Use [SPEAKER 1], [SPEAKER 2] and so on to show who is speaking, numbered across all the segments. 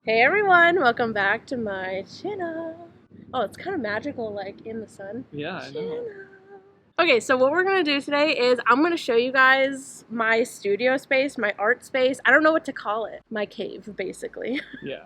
[SPEAKER 1] Hey everyone, welcome back to my channel. Oh, it's kind of magical, like in the sun.
[SPEAKER 2] Yeah, I know.
[SPEAKER 1] Okay, so what we're gonna do today is I'm gonna show you guys my studio space, my art space. I don't know what to call it. My cave, basically.
[SPEAKER 2] Yeah.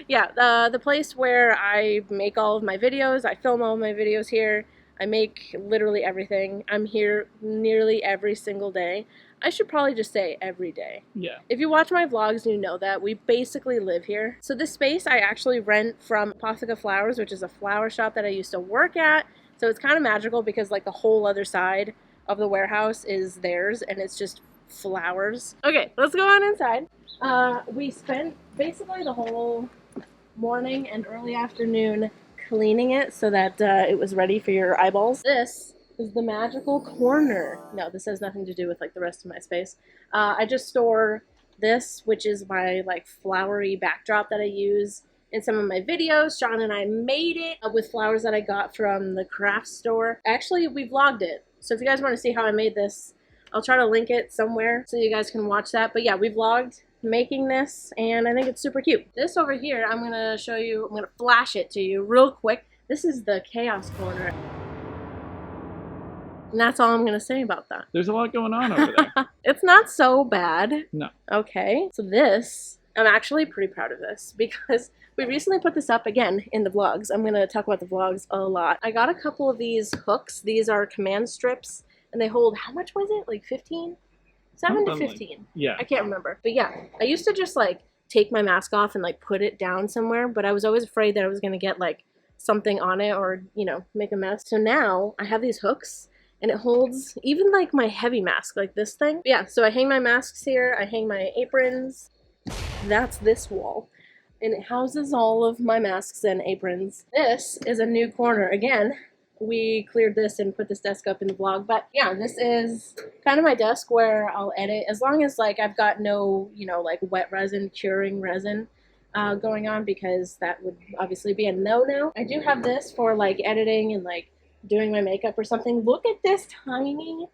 [SPEAKER 1] Yeah, the place where I make all of my videos. I film all of my videos here. I make literally everything. I'm here nearly every single day. I should probably just say every day.
[SPEAKER 2] Yeah.
[SPEAKER 1] If you watch my vlogs, you know that we basically live here. So this space I actually rent from Apotheca Flowers, which is a flower shop that I used to work at. So it's kind of magical because like the whole other side of the warehouse is theirs and it's just flowers. Okay, let's go on inside. We spent basically the whole morning and early afternoon cleaning it so that it was ready for your eyeballs. This is the magical corner. No, this has nothing to do with like the rest of my space. I just store this, which is my like flowery backdrop that I use in some of my videos. Sean and I made it with flowers that I got from the craft store. Actually, we vlogged it. So if you guys want to see how I made this, I'll try to link it somewhere so you guys can watch that. But yeah, we vlogged making this and I think it's super cute. This over here, I'm going to show you, I'm going to flash it to you real quick. This is the chaos corner. And that's all I'm going to say about that.
[SPEAKER 2] There's a lot going on over there.
[SPEAKER 1] It's not so bad.
[SPEAKER 2] No.
[SPEAKER 1] Okay, so this, I'm actually pretty proud of this because we recently put this up again in the vlogs. I'm going to talk about the vlogs a lot. I got a couple of these hooks. These are command strips and they hold, how much was it? Like 15? 7 to 15.
[SPEAKER 2] Yeah.
[SPEAKER 1] I can't remember. But yeah, I used to just like take my mask off and like put it down somewhere, but I was always afraid that I was going to get like something on it or, you know, make a mess. So now I have these hooks and it holds even like my heavy mask, like this thing. But yeah, so I hang my masks here, I hang my aprons. That's this wall. And it houses all of my masks and aprons. This is a new corner. Again, we cleared this and put this desk up in the vlog. But yeah, this is kind of my desk where I'll edit. As long as like I've got no, you know, like wet resin, curing resin going on, because that would obviously be a no-no. I do have this for like editing and like doing my makeup or something. Look at this tiny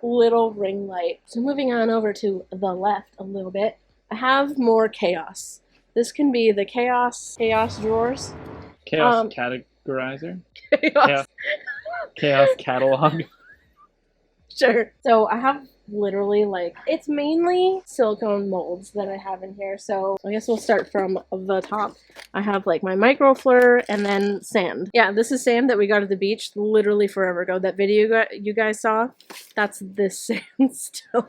[SPEAKER 1] little ring light. So moving on over to the left a little bit, I have more chaos. This can be the chaos drawers.
[SPEAKER 2] Chaos categorizer.
[SPEAKER 1] Chaos.
[SPEAKER 2] Chaos catalog.
[SPEAKER 1] Sure. So I have literally like, it's mainly silicone molds that I have in here. So I guess we'll start from the top. I have like my microfleur and then sand. Yeah, this is sand that we got at the beach literally forever ago. That video you guys saw, that's this sand still.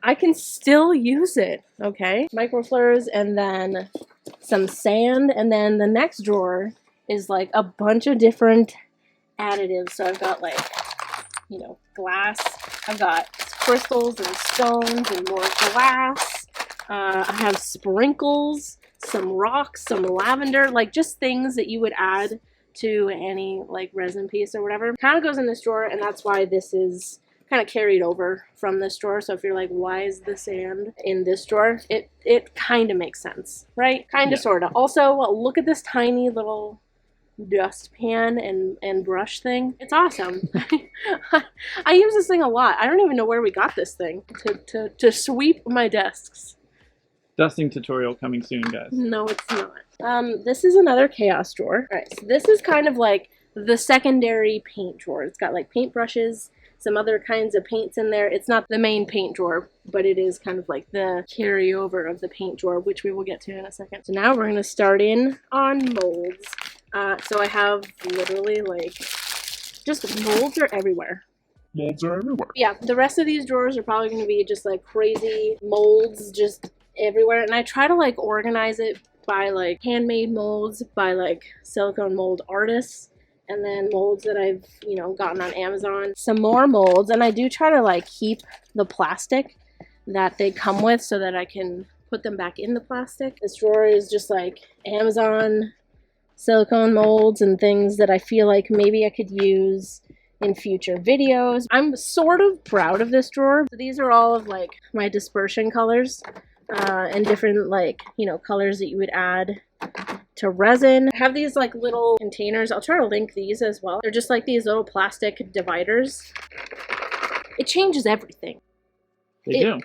[SPEAKER 1] I can still use it, okay? Microfleurs and then some sand. And then the next drawer is like a bunch of different additives. So I've got like, you know, glass. I've got crystals and stones and more glass. I have sprinkles, some rocks, some lavender, like just things that you would add to any like resin piece or whatever. Kind of goes in this drawer, and that's why this is kind of carried over from this drawer. So if you're like, why is the sand in this drawer? It kind of makes sense, right? Kind of,
[SPEAKER 2] Yeah.
[SPEAKER 1] sort of. Also, look at this tiny little dustpan and brush thing. It's awesome. I use this thing a lot. I don't even know where we got this thing to sweep my desks.
[SPEAKER 2] Dusting tutorial coming soon, guys.
[SPEAKER 1] No, it's not. This is another chaos drawer. All right, so this is kind of like the secondary paint drawer. It's got like paint brushes, some other kinds of paints in there. It's not the main paint drawer, but it is kind of like the carryover of the paint drawer, which we will get to in a second. So now we're going to start in on molds. So I have literally like, just molds are everywhere.
[SPEAKER 2] Molds are everywhere.
[SPEAKER 1] Yeah, the rest of these drawers are probably going to be just like crazy molds just everywhere. And I try to like organize it by like handmade molds, by like silicone mold artists, and then molds that I've, you know, gotten on Amazon. Some more molds, and I do try to like keep the plastic that they come with so that I can put them back in the plastic. This drawer is just like Amazon silicone molds and things that I feel like maybe I could use in future videos. I'm sort of proud of this drawer. So these are all of like my dispersion colors and different like, you know, colors that you would add to resin. I have these like little containers. I'll try to link these as well. They're just like these little plastic dividers. It changes everything.
[SPEAKER 2] They do.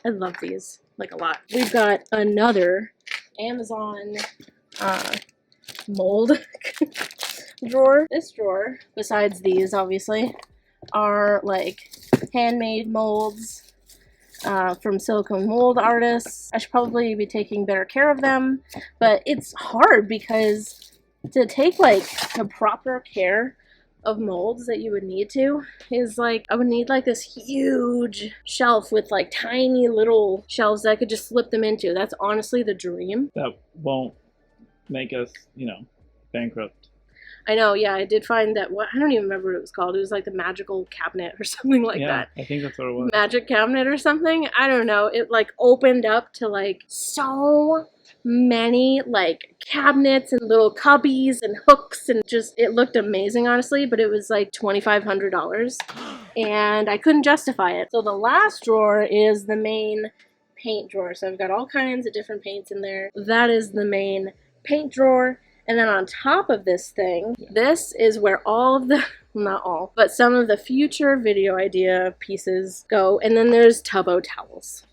[SPEAKER 1] I love these like a lot. We've got another Amazon mold drawer. This drawer, besides these obviously, are like handmade molds from silicone mold artists. I should probably be taking better care of them, but it's hard because to take like the proper care of molds that you would need to is like, I would need like this huge shelf with like tiny little shelves that I could just slip them into. That's honestly the dream.
[SPEAKER 2] That won't make us, you know, bankrupt.
[SPEAKER 1] I know, yeah, I did find that, I don't even remember what it was called. It was like the magical cabinet or something like that.
[SPEAKER 2] I think that's what it was.
[SPEAKER 1] Magic cabinet or something. I don't know. It like opened up to like so many like cabinets and little cubbies and hooks, and just, it looked amazing honestly, but it was like $2,500 and I couldn't justify it. So the last drawer is the main paint drawer. So I've got all kinds of different paints in there. That is the main paint drawer. And then on top of this thing, this is where all of the, not all, but some of the future video idea pieces go. And then there's Tubbo towels.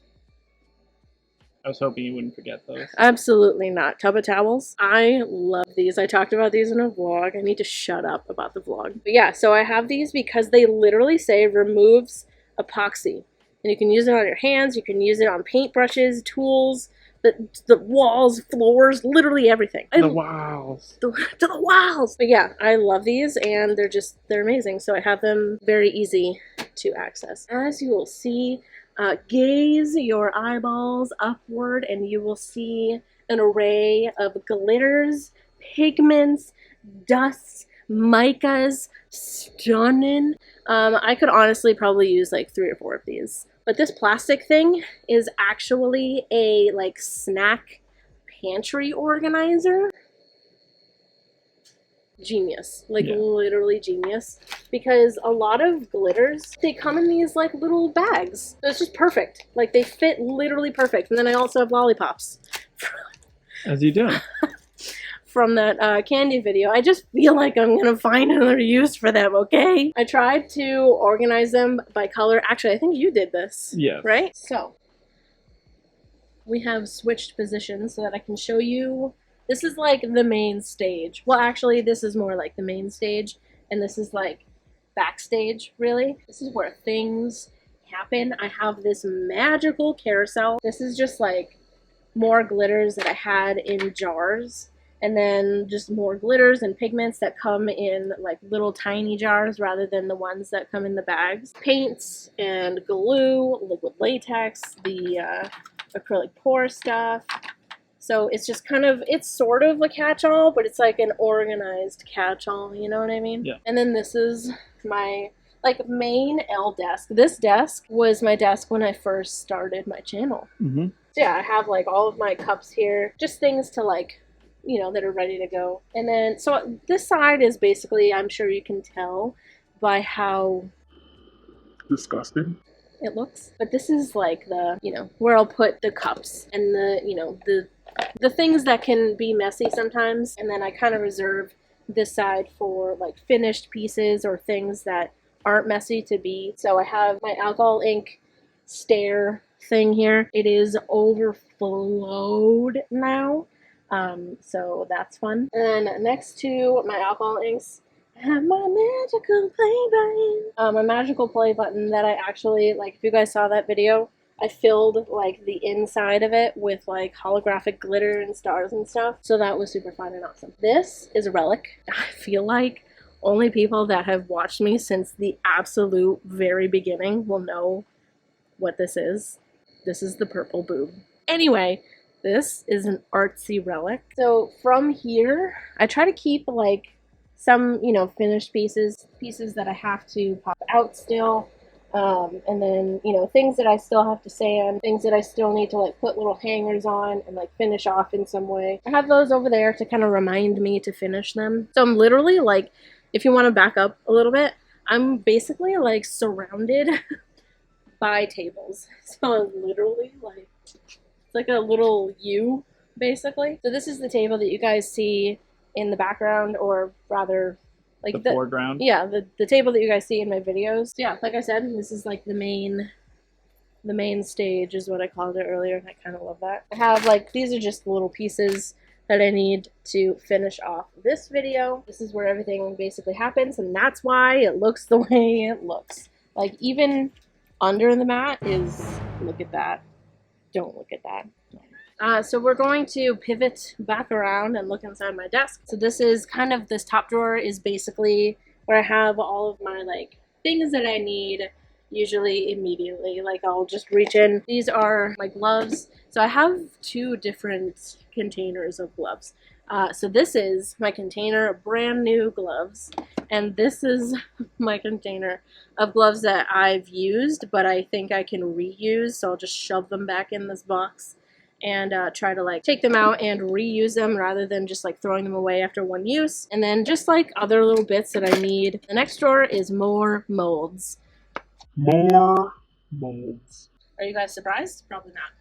[SPEAKER 2] I was hoping you wouldn't forget those.
[SPEAKER 1] Absolutely not. Tubbo towels. I love these. I talked about these in a vlog. I need to shut up about the vlog. But yeah, so I have these because they literally say removes epoxy. And you can use it on your hands, you can use it on paintbrushes, tools, the walls, floors, literally everything.
[SPEAKER 2] The walls.
[SPEAKER 1] To the walls! But yeah, I love these and they're amazing. So I have them very easy to access. As you will see, gaze your eyeballs upward and you will see an array of glitters, pigments, dusts, micas, stunning. I could honestly probably use like 3 or 4 of these. But this plastic thing is actually a like snack pantry organizer. Genius. Like literally genius. Because a lot of glitters, they come in these like little bags. So it's just perfect. Like they fit literally perfect. And then I also have lollipops.
[SPEAKER 2] As you do.
[SPEAKER 1] From that candy video. I just feel like I'm gonna find another use for them, okay? I tried to organize them by color. Actually, I think you did this.
[SPEAKER 2] Yes.
[SPEAKER 1] Right? So, we have switched positions so that I can show you. This is like the main stage. Well, actually, this is more like the main stage, and this is like backstage, really. This is where things happen. I have this magical carousel. This is just like more glitters that I had in jars. And then just more glitters and pigments that come in like little tiny jars rather than the ones that come in the bags. Paints and glue, liquid latex, the acrylic pour stuff. So it's just kind of, it's sort of a catch-all, but it's like an organized catch-all, you know what I mean?
[SPEAKER 2] Yeah.
[SPEAKER 1] And then this is my like main L desk. This desk was my desk when I first started my channel.
[SPEAKER 2] Mm-hmm.
[SPEAKER 1] So yeah, I have like all of my cups here, just things to like, you know, that are ready to go. And then, so this side is basically, I'm sure you can tell by how
[SPEAKER 2] disgusting
[SPEAKER 1] it looks. But this is like the, you know, where I'll put the cups and the, you know, the things that can be messy sometimes. And then I kind of reserve this side for like finished pieces or things that aren't messy to be. So I have my alcohol ink stair thing here. It is overflowed now. So that's fun. And then next to my alcohol inks, I have my magical play button. My magical play button that I actually, like, if you guys saw that video, I filled like the inside of it with like holographic glitter and stars and stuff. So that was super fun and awesome. This is a relic. I feel like only people that have watched me since the absolute very beginning will know what this is. This is the purple boob. Anyway, this is an artsy relic. So from here, I try to keep like some, you know, finished pieces that I have to pop out still. And then, you know, things that I still have to sand, things that I still need to like put little hangers on and like finish off in some way. I have those over there to kind of remind me to finish them. So I'm literally like, if you want to back up a little bit, I'm basically like surrounded by tables. So I'm literally like, like a little U, basically. So this is the table that you guys see in the background, or rather, like
[SPEAKER 2] the foreground.
[SPEAKER 1] Yeah, the table that you guys see in my videos. So yeah, like I said, this is like the main the main stage is what I called it earlier, and I kind of love that. I have like, these are just little pieces that I need to finish off this video. This is where everything basically happens, and that's why it looks the way it looks. Like, even under the mat is, look at that. Don't look at that. So we're going to pivot back around and look inside my desk. So this is kind of, this top drawer is basically where I have all of my like things that I need usually immediately. Like, I'll just reach in. These are my gloves. So I have 2 different containers of gloves. So this is my container of brand new gloves, and this is my container of gloves that I've used but I think I can reuse, so I'll just shove them back in this box and try to like take them out and reuse them rather than just like throwing them away after one use. And then just like other little bits that I need. The next drawer is more molds.
[SPEAKER 2] More molds.
[SPEAKER 1] Are you guys surprised? Probably not.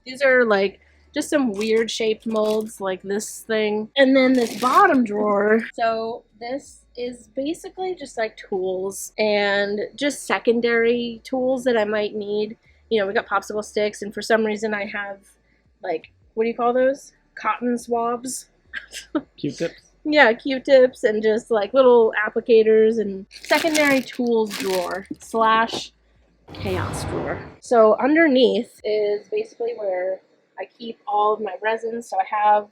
[SPEAKER 1] These are like just some weird shaped molds like this thing. And then this bottom drawer. So this is basically just like tools and just secondary tools that I might need. You know, we got popsicle sticks, and for some reason I have like, what do you call those? Cotton swabs?
[SPEAKER 2] Q-tips?
[SPEAKER 1] Yeah, Q-tips and just like little applicators and secondary tools drawer slash chaos drawer. So underneath is basically where I keep all of my resins. So I have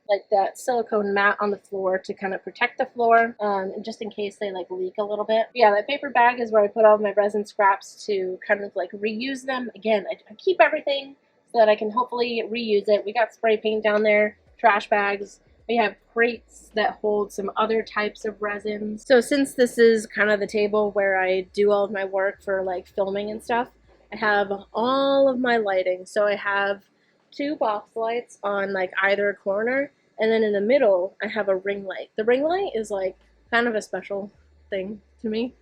[SPEAKER 1] like that silicone mat on the floor to kind of protect the floor, and just in case they like leak a little bit. But yeah, that paper bag is where I put all of my resin scraps to kind of like reuse them. Again, I keep everything so that I can hopefully reuse it. We got spray paint down there, trash bags. We have crates that hold some other types of resins. So since this is kind of the table where I do all of my work for like filming and stuff, I have all of my lighting. So I have 2 box lights on like either corner, and then in the middle I have a ring light. The ring light is like kind of a special thing to me.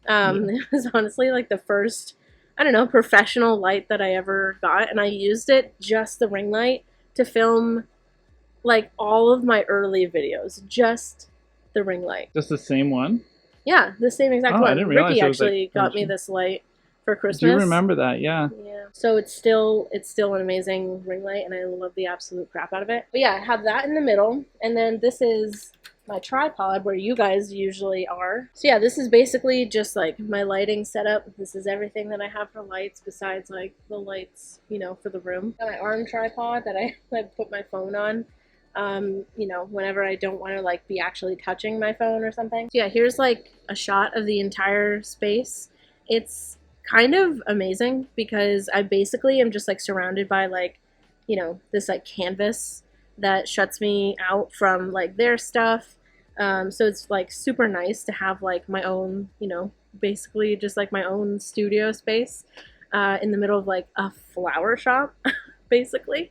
[SPEAKER 1] It was honestly like the first, I don't know, professional light that I ever got, and I used it, just the ring light, to film like all of my early videos. Just the ring light.
[SPEAKER 2] Just the same one?
[SPEAKER 1] Yeah, the same exact one.
[SPEAKER 2] I didn't realize
[SPEAKER 1] Ricky
[SPEAKER 2] it was,
[SPEAKER 1] actually
[SPEAKER 2] like,
[SPEAKER 1] got me this light for Christmas.
[SPEAKER 2] Do you remember that? Yeah.
[SPEAKER 1] Yeah. So it's still an amazing ring light, and I love the absolute crap out of it. But yeah, I have that in the middle, and then this is my tripod where you guys usually are. So yeah, this is basically just like my lighting setup. This is everything that I have for lights besides like the lights, you know, for the room. Got my arm tripod that I put my phone on, you know, whenever I don't want to like be actually touching my phone or something. So yeah, here's like a shot of the entire space. It's kind of amazing because I basically am just like surrounded by like, you know, this like canvas that shuts me out from like their stuff. So it's like super nice to have like my own, you know, basically just like my own studio space in the middle of like a flower shop, basically.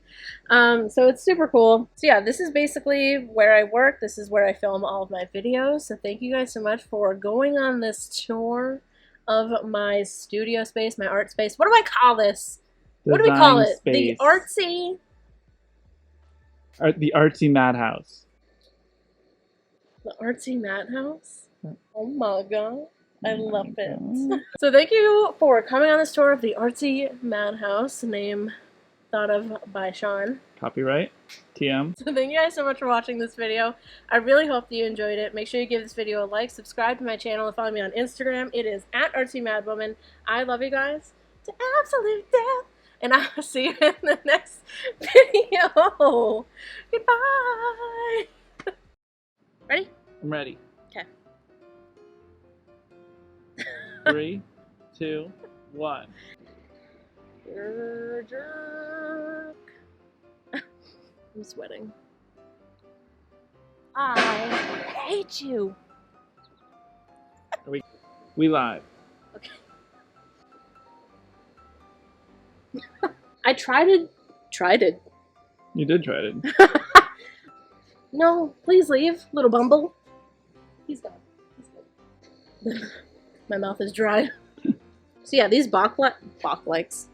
[SPEAKER 1] So it's super cool. So yeah, this is basically where I work. This is where I film all of my videos. So thank you guys so much for going on this tour of my studio space, my art space. What do I call this? What do we call it?
[SPEAKER 2] Space.
[SPEAKER 1] The artsy...
[SPEAKER 2] The Artsy Mad House.
[SPEAKER 1] The Artsy Mad House? Oh my god. I love it.
[SPEAKER 2] God.
[SPEAKER 1] So thank you for coming on this tour of the Artsy Mad House, name thought of by Sean.
[SPEAKER 2] Copyright. TM.
[SPEAKER 1] So thank you guys so much for watching this video. I really hope that you enjoyed it. Make sure you give this video a like, subscribe to my channel, and follow me on Instagram. It is at ArtsyMadWoman. I love you guys to absolute death. And I'll see you in the next video. Goodbye. Ready?
[SPEAKER 2] I'm ready.
[SPEAKER 1] Okay.
[SPEAKER 2] 3, 2, 1.
[SPEAKER 1] You're a jerk. I'm sweating. I hate you.
[SPEAKER 2] We live.
[SPEAKER 1] Okay. I tried it.
[SPEAKER 2] You did try it.
[SPEAKER 1] No, please leave, little bumble. He's gone. He's good. My mouth is dry. So yeah, these Bach likes.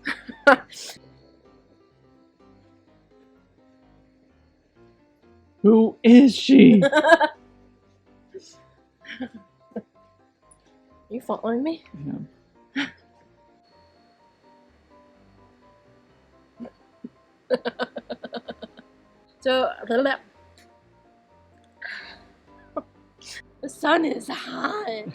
[SPEAKER 2] Who is she?
[SPEAKER 1] You following me?
[SPEAKER 2] Yeah.
[SPEAKER 1] So, the sun is hot.